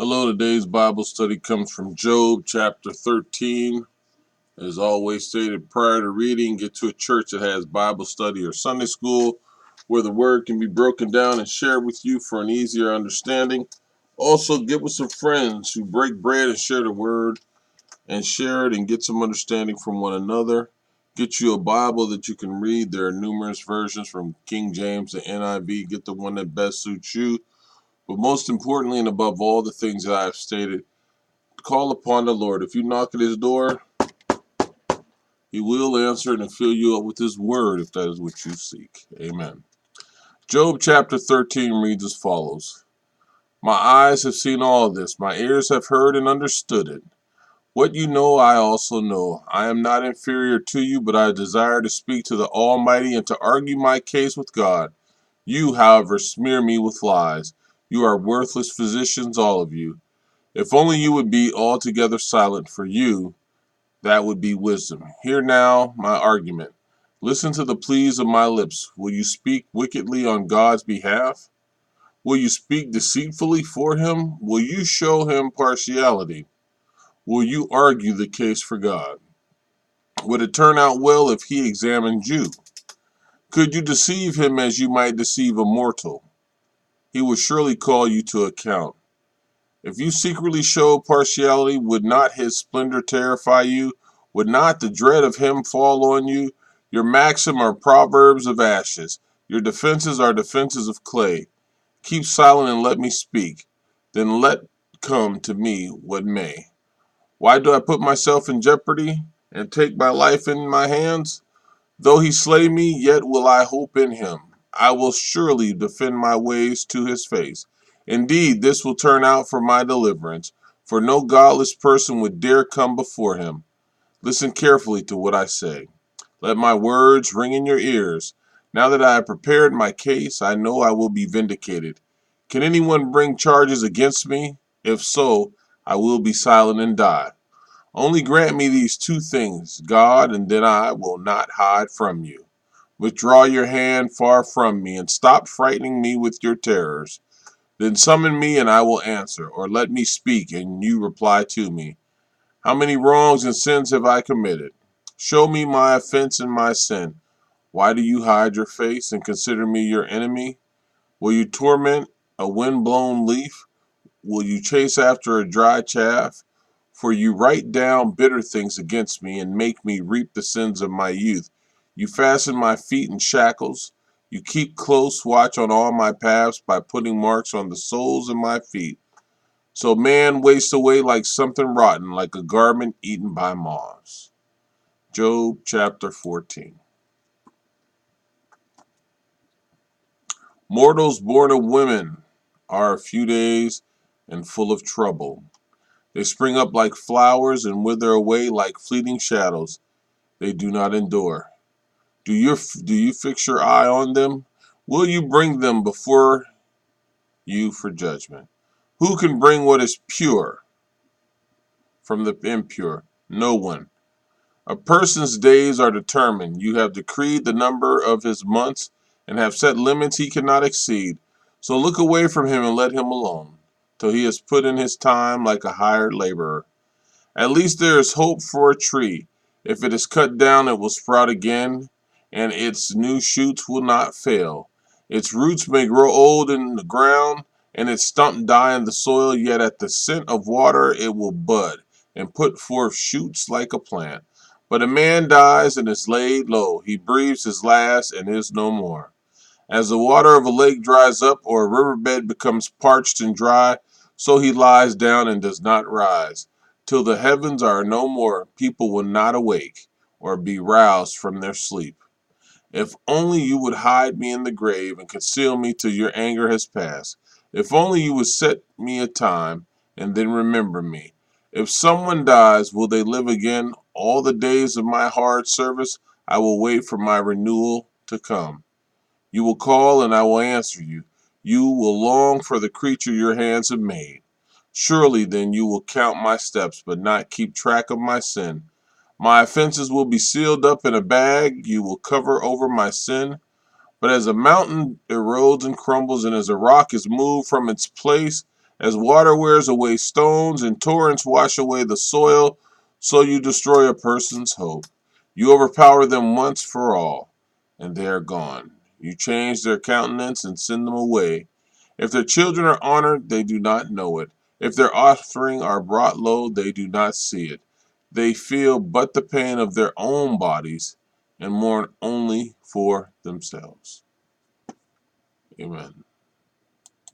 Hello, today's Bible study comes from Job chapter 13. As always stated prior to reading, get to a church that has Bible study or Sunday school where the word can be broken down and shared with you for an easier understanding. Also, get with some friends who break bread and share the word and share it and get some understanding from one another. Get you a Bible that you can read. There are numerous versions from King James to NIV. Get the one that best suits you. But most importantly, and above all the things that I have stated, call upon the Lord. If you knock at his door, he will answer it and fill you up with his word if that is what you seek. Amen. Job chapter 13 reads as follows. My eyes have seen all this. My ears have heard and understood it. What you know, I also know. I am not inferior to you, but I desire to speak to the Almighty and to argue my case with God. You, however, smear me with lies. You are worthless physicians, all of you. If only you would be altogether silent, for you, that would be wisdom. Hear now my argument. Listen to the pleas of my lips. Will you speak wickedly on God's behalf? Will you speak deceitfully for him? Will you show him partiality? Will you argue the case for God? Would it turn out well if he examined you? Could you deceive him as you might deceive a mortal? He will surely call you to account. If you secretly show partiality, would not his splendor terrify you? Would not the dread of him fall on you? Your maxim are proverbs of ashes. Your defenses are defenses of clay. Keep silent and let me speak. Then let come to me what may. Why do I put myself in jeopardy and take my life in my hands? Though he slay me, yet will I hope in him. I will surely defend my ways to his face. Indeed, this will turn out for my deliverance, for no godless person would dare come before him. Listen carefully to what I say. Let my words ring in your ears. Now that I have prepared my case, I know I will be vindicated. Can anyone bring charges against me? If so, I will be silent and die. Only grant me these two things, God, and then I will not hide from you. Withdraw your hand far from me, and stop frightening me with your terrors. Then summon me, and I will answer, or let me speak, and you reply to me. How many wrongs and sins have I committed? Show me my offense and my sin. Why do you hide your face and consider me your enemy? Will you torment a wind-blown leaf? Will you chase after a dry chaff? For you write down bitter things against me and make me reap the sins of my youth. You fasten my feet in shackles. You keep close watch on all my paths by putting marks on the soles of my feet. So man wastes away like something rotten, like a garment eaten by moths. Job chapter 14. Mortals born of women are a few days and full of trouble. They spring up like flowers and wither away like fleeting shadows. They do not endure. Do you fix your eye on them? Will you bring them before you for judgment? Who can bring what is pure from the impure? No one. A person's days are determined. You have decreed the number of his months and have set limits he cannot exceed. So look away from him and let him alone, till he has put in his time like a hired laborer. At least there is hope for a tree. If it is cut down, it will sprout again, and its new shoots will not fail. Its roots may grow old in the ground, and its stump die in the soil, yet at the scent of water it will bud, and put forth shoots like a plant. But a man dies and is laid low. He breathes his last and is no more. As the water of a lake dries up, or a riverbed becomes parched and dry, so he lies down and does not rise. Till the heavens are no more, people will not awake, or be roused from their sleep. If only you would hide me in the grave and conceal me till your anger has passed. If only you would set me a time, and then remember me. If someone dies, will they live again? All the days of my hard service, I will wait for my renewal to come. You will call, and I will answer you. You will long for the creature your hands have made. Surely then you will count my steps, but not keep track of my sin. My offenses will be sealed up in a bag. You will cover over my sin. But as a mountain erodes and crumbles, and as a rock is moved from its place, As water wears away stones and torrents wash away the soil, so you destroy a person's hope. You overpower them once for all, and they are gone. You change their countenance and send them away. If their children are honored, they do not know it. If their offspring are brought low, they do not see it. They feel but the pain of their own bodies and mourn only for themselves. Amen.